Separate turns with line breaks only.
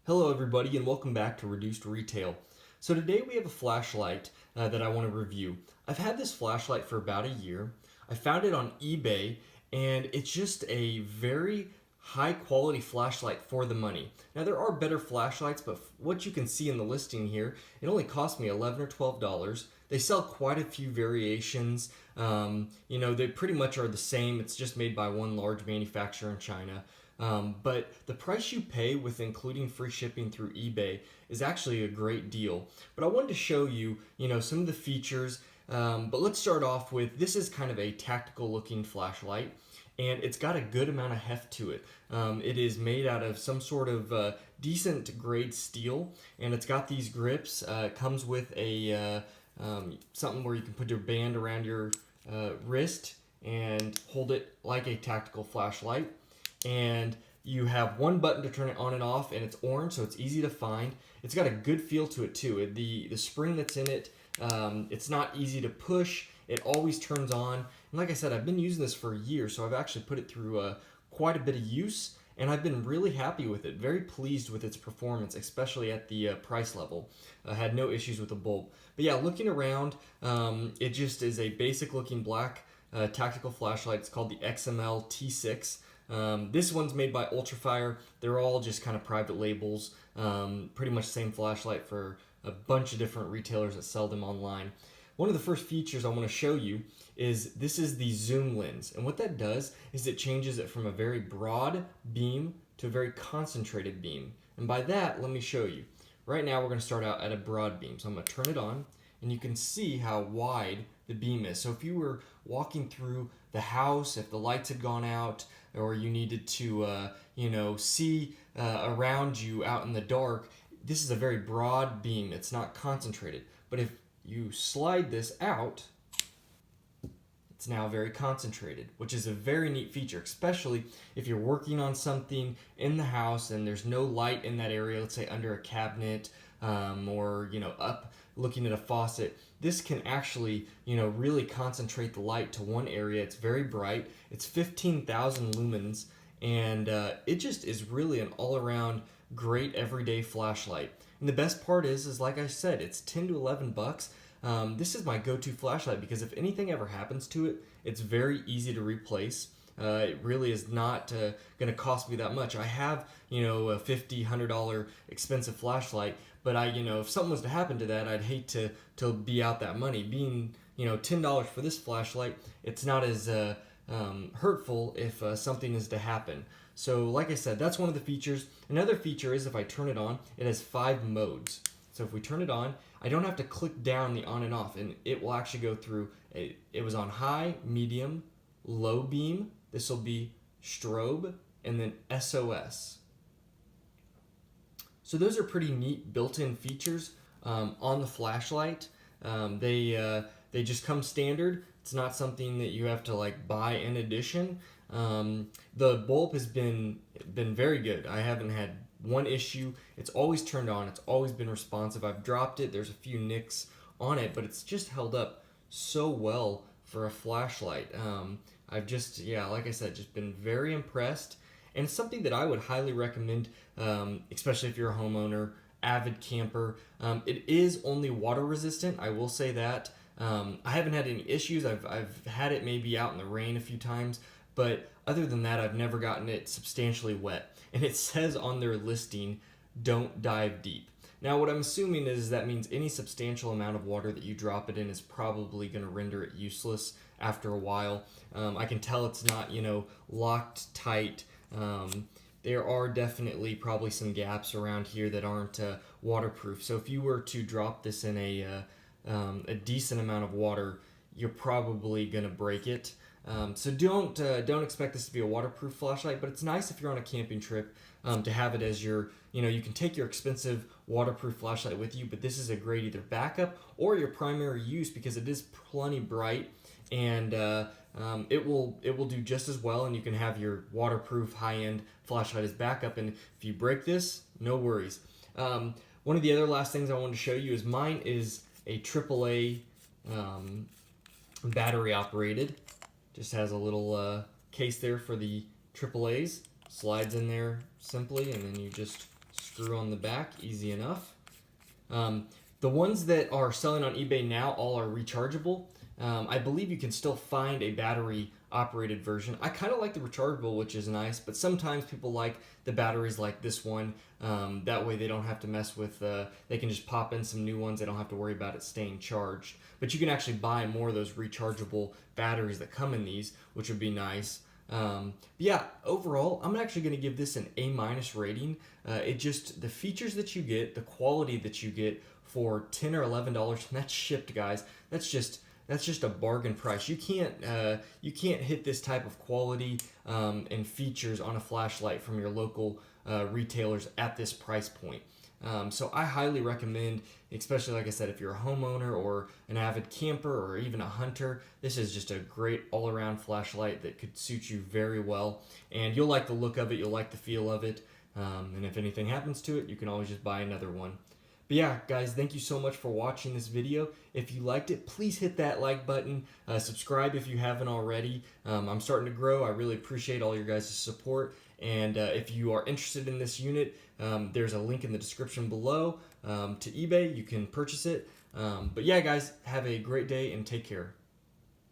Hello everybody and welcome back to Reduced Retail. So today we have a flashlight that I want to review. I've had this flashlight for about a year. I found it on eBay and it's just a very high quality flashlight for the money. Now there are better flashlights, but what you can see in the listing here, it only cost me $11 or $12. They sell quite a few variations. They pretty much are the same. It's just made by one large manufacturer in China. But the price you pay with including free shipping through eBay is actually a great deal. But I wanted to show you, some of the features. But let's start off with, this is kind of a tactical looking flashlight. And it's got a good amount of heft to it. It is made out of some sort of decent grade steel, and it's got these grips. It comes with a something where you can put your band around your wrist and hold it like a tactical flashlight. And you have one button to turn it on and off, and it's orange, so it's easy to find. It's got a good feel to it too. The spring that's in it, it's not easy to push. It always turns on. And like I said, I've been using this for a year, so I've actually put it through quite a bit of use, and I've been really happy with it. Very pleased with its performance, especially at the price level. I had no issues with the bulb. But yeah, looking around, it just is a basic looking black tactical flashlight. It's called the XML T6. This one's made by Ultrafire. They're all just kind of private labels. Pretty much the same flashlight for a bunch of different retailers that sell them online. One of the first features I want to show you is this is the zoom lens. And what that does is it changes it from a very broad beam to a very concentrated beam. And by that, let me show you. Right now we're going to start out at a broad beam. So I'm going to turn it on, and you can see how wide the beam is. So if you were walking through the house, if the lights had gone out, or you needed to, see around you out in the dark, this is a very broad beam. It's not concentrated. But if you slide this out, it's now very concentrated, which is a very neat feature, especially if you're working on something in the house and there's no light in that area, let's say under a cabinet, or up looking at a faucet. This can actually really concentrate the light to one area. It's very bright. It's 15,000 lumens, and it just is really an all-around great everyday flashlight. And the best part is like I said, it's 10 to 11 bucks. This is my go-to flashlight because if anything ever happens to it, it's very easy to replace. It really is not going to cost me that much. I have, a $50, $100 expensive flashlight, but if something was to happen to that, I'd hate to be out that money. Being, $10 for this flashlight, it's not as hurtful if something is to happen. So like I said, that's one of the features. Another feature is if I turn it on, it has 5 modes. So if we turn it on, I don't have to click down the on and off, and it will actually go through. It was on high, medium, low beam. This will be strobe, and then SOS. So those are pretty neat built-in features on the flashlight. They just come standard. It's not something that you have to buy in addition. The bulb has been very good. I haven't had one issue. It's always turned on. It's always been responsive. I've dropped it. There's a few nicks on it, but it's just held up so well for a flashlight. I've just, like I said, just been very impressed. And it's something that I would highly recommend, especially if you're a homeowner, avid camper. It is only water resistant. I will say that. I haven't had any issues. I've had it maybe out in the rain a few times, but other than that, I've never gotten it substantially wet. And it says on their listing, don't dive deep. Now, what I'm assuming is that means any substantial amount of water that you drop it in is probably going to render it useless after a while. I can tell it's not, locked tight. There are definitely probably some gaps around here that aren't waterproof. So if you were to drop this in a decent amount of water, you're probably going to break it. So don't expect this to be a waterproof flashlight, but it's nice if you're on a camping trip to have it as your, you can take your expensive waterproof flashlight with you, but this is a great either backup or your primary use because it is plenty bright, and it will do just as well, and you can have your waterproof high-end flashlight as backup, and if you break this, no worries. One of the other last things I wanted to show you is mine is a AAA battery operated. Just has a little case there for the AAAs. Slides in there simply, and then you just screw on the back, easy enough. The ones that are selling on eBay now all are rechargeable. I believe you can still find a battery operated version. I kind of like the rechargeable, which is nice, but sometimes people like the batteries like this one. That way they don't have to mess with, they can just pop in some new ones. They don't have to worry about it staying charged. But you can actually buy more of those rechargeable batteries that come in these, which would be nice. But yeah, overall, I'm actually going to give this an A- rating. It just, the features that you get, the quality that you get for $10 or $11, and that's shipped, guys. That's just a bargain price. You can't hit this type of quality and features on a flashlight from your local retailers at this price point. So I highly recommend, especially like I said, if you're a homeowner or an avid camper or even a hunter, this is just a great all-around flashlight that could suit you very well. And you'll like the look of it, you'll like the feel of it, and if anything happens to it, you can always just buy another one. But yeah, guys, thank you so much for watching this video. If you liked it, please hit that like button. Subscribe if you haven't already. I'm starting to grow. I really appreciate all your guys' support. And if you are interested in this unit, there's a link in the description below to eBay. You can purchase it. But yeah, guys, have a great day and take care.